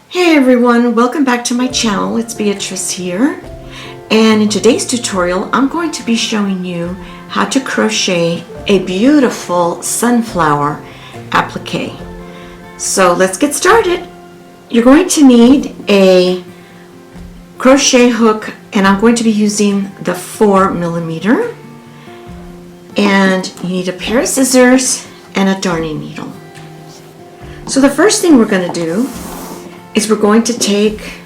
Hey everyone, welcome back to my channel. It's Beatrice here, and in today's tutorial I'm going to be showing you how to crochet a beautiful sunflower applique. So let's get started. You're going to need a crochet hook, and I'm going to be using the 4mm, and you need a pair of scissors and a darning needle. So the first thing we're going to do is we're going to take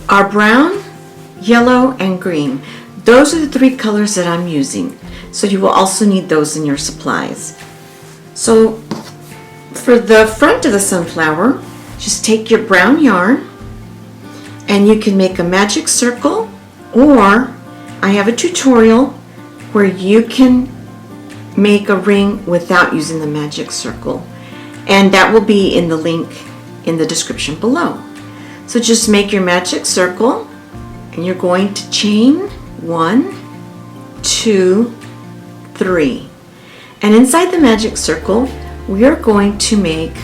our brown, yellow, and green. Those are the three colors that I'm using. So you will also need those in your supplies. So for the front of the sunflower, just take your brown yarn and you can make a magic circle, or I have a tutorial where you can make a ring without using the magic circle, and that will be in the link in the description below. So just make your magic circle, and you're going to chain 1, 2, 3, and inside the magic circle we are going to make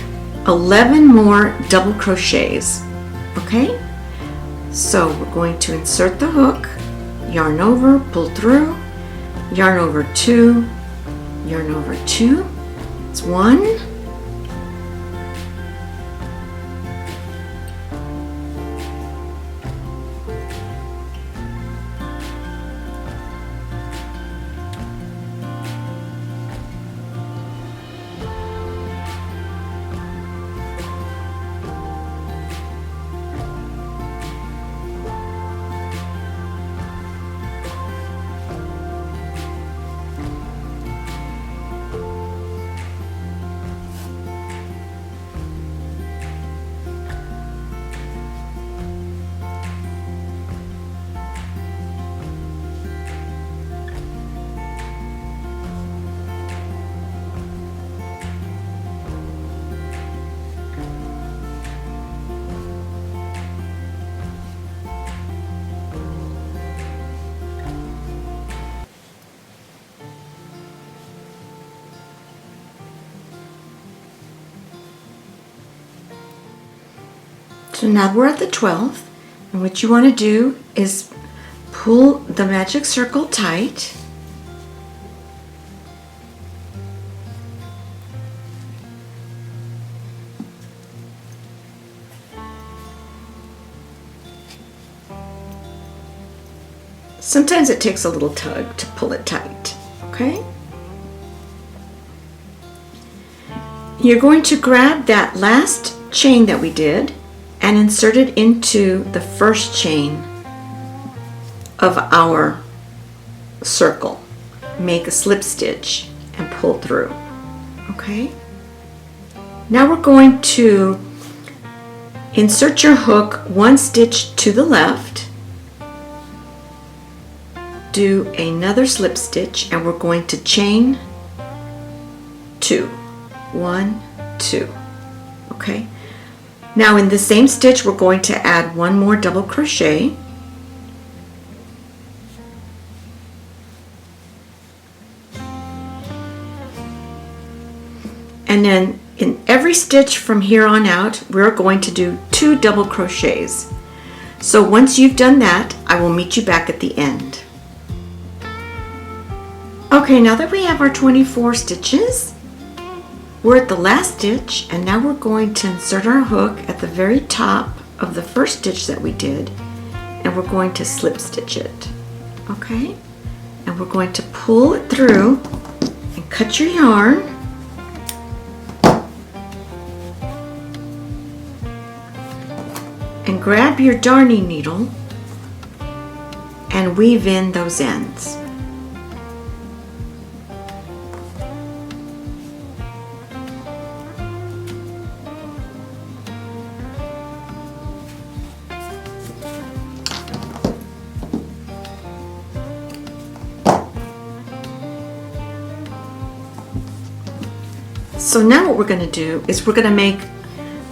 11 more double crochets. Okay, so we're going to insert the hook, yarn over, pull through, yarn over 2, yarn over 2. It's 1, so now we're at the 12th, and what you want to do is pull the magic circle tight, sometimes it takes a little tug to pull it tight. Okay, you're going to grab that last chain that we did and insert it into the first chain of our circle. Make a slip stitch and pull through. Okay, now we're going to insert your hook 1 stitch to the left, do another slip stitch, and we're going to chain 2, 1, 2. Okay, now in the same stitch we're going to add 1 more double crochet, and then in every stitch from here on out we're going to do 2 double crochets. So once you've done that, I will meet you back at the end. Okay, now that we have our 24 stitches, we're at the last stitch, and now we're going to insert our hook at the very top of the first stitch that we did, and we're going to slip stitch it. Okay, and we're going to pull it through and cut your yarn, and grab your darning needle and weave in those ends. So now what we're going to do is we're going to make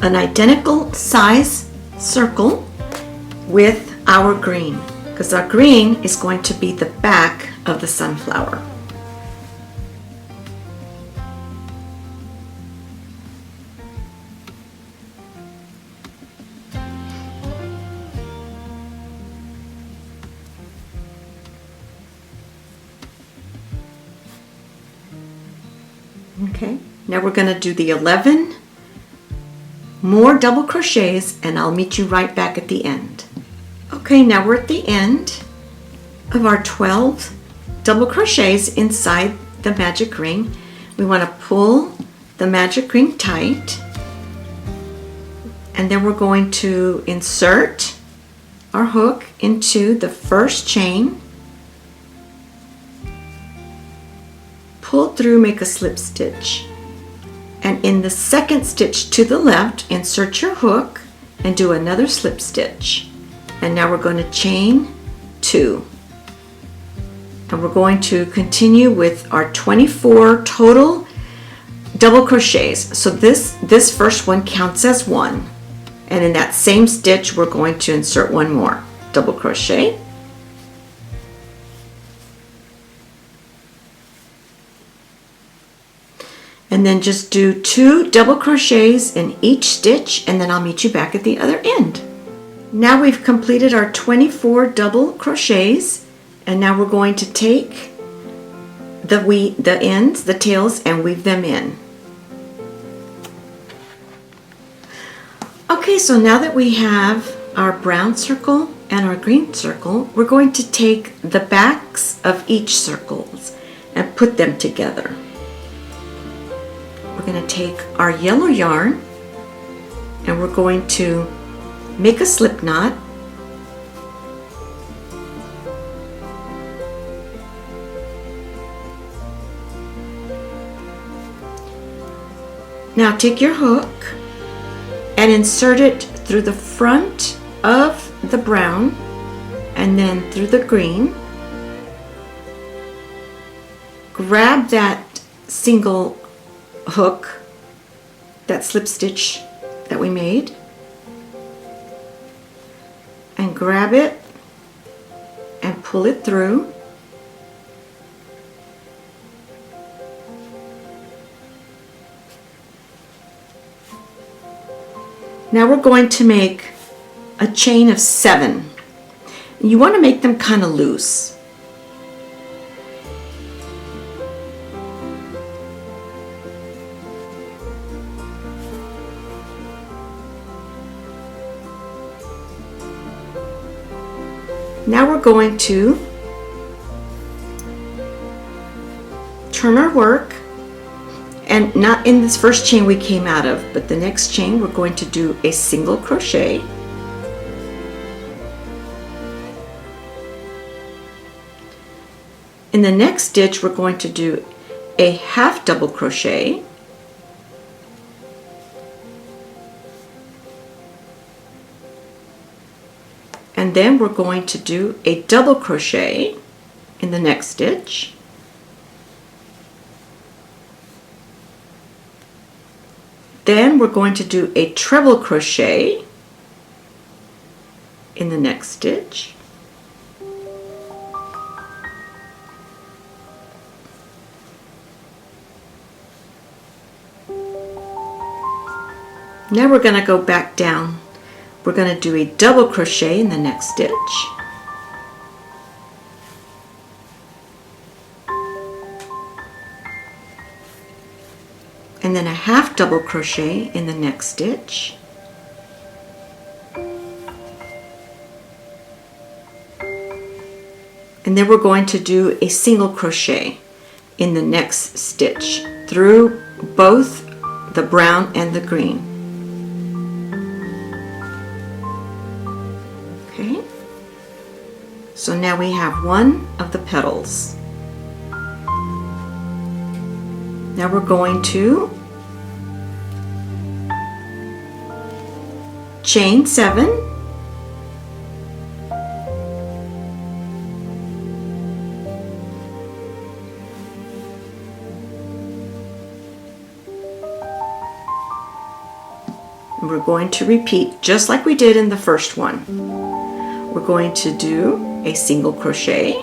an identical size circle with our green, because our green is going to be the back of the sunflower. Now we're going to do the 11 more double crochets, and I'll meet you right back at the end. Okay, now we're at the end of our 12 double crochets inside the magic ring. We want to pull the magic ring tight, and then we're going to insert our hook into the first chain, pull through, make a slip stitch, and in the second stitch to the left, insert your hook and do another slip stitch. And now we're going to chain 2. And we're going to continue with our 24 total double crochets. So this first one counts as 1. And in that same stitch, we're going to insert one more double crochet. And then just do 2 double crochets in each stitch, and then I'll meet you back at the other end. Now we've completed our 24 double crochets, and now we're going to take the ends, the tails, and weave them in. Okay, so now that we have our brown circle and our green circle, we're going to take the backs of each circles and put them together. We're going to take our yellow yarn and we're going to make a slip knot. Now take your hook and insert it through the front of the brown and then through the green. Grab that single hook, that slip stitch that we made, and grab it and pull it through. Now we're going to make a chain of 7. You want to make them kind of loose. Now we're going to turn our work, and not in this first chain we came out of, but the next chain we're going to do a single crochet. In the next stitch we're going to do a half double crochet, and then we're going to do a double crochet in the next stitch. Then we're going to do a treble crochet in the next stitch. Now we're going to go back down. We're going to do a double crochet in the next stitch. And then a half double crochet in the next stitch. And then we're going to do a single crochet in the next stitch through both the brown and the green. Okay, so now we have one of the petals. Now we're going to chain 7, and we're going to repeat just like we did in the first one. We're going to do a single crochet,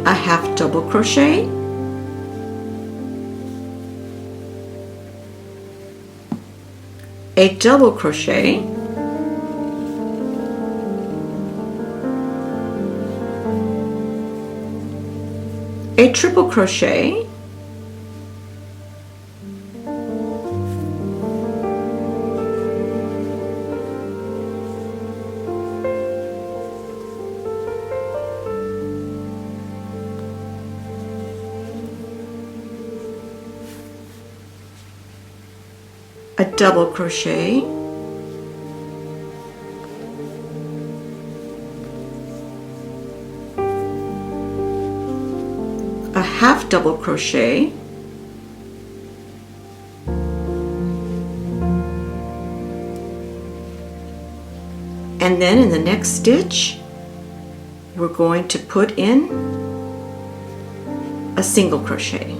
a half double crochet, a double crochet, a triple crochet, a double crochet, a half double crochet, and then in the next stitch we're going to put in a single crochet.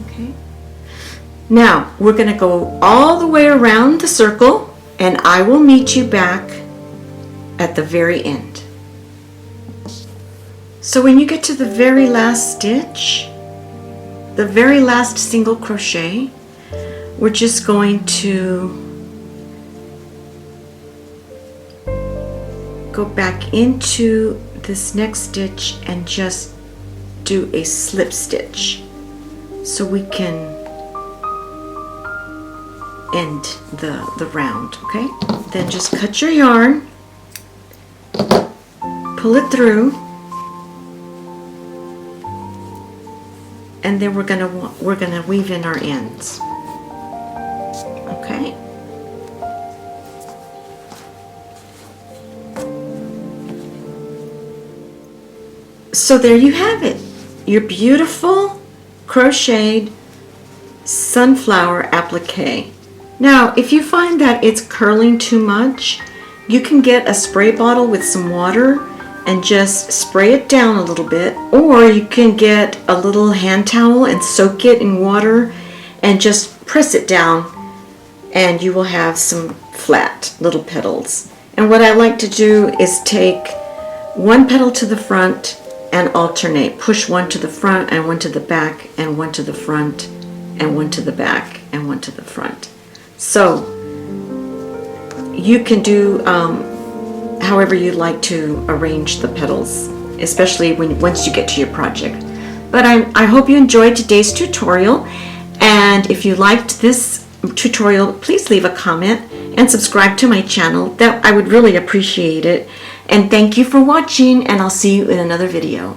Okay. Now we're going to go all the way around the circle, and I will meet you back at the very end. So when you get to the very last stitch, the very last single crochet, we're just going to go back into this next stitch and just do a slip stitch so we can end the round. Okay, then just cut your yarn, pull it through, and then we're gonna weave in our ends. Okay. So there you have it, your beautiful crocheted sunflower applique. Now, if you find that it's curling too much, you can get a spray bottle with some water and just spray it down a little bit, or you can get a little hand towel and soak it in water and just press it down, and you will have some flat little petals. And what I like to do is take one petal to the front and alternate, push one to the front and one to the back, and one to the front and one to the back and one to the front. So you can do however you like to arrange the petals, especially once you get to your project. But I hope you enjoyed today's tutorial, and if you liked this tutorial, please leave a comment and subscribe to my channel. That I would really appreciate it. And thank you for watching, and I'll see you in another video.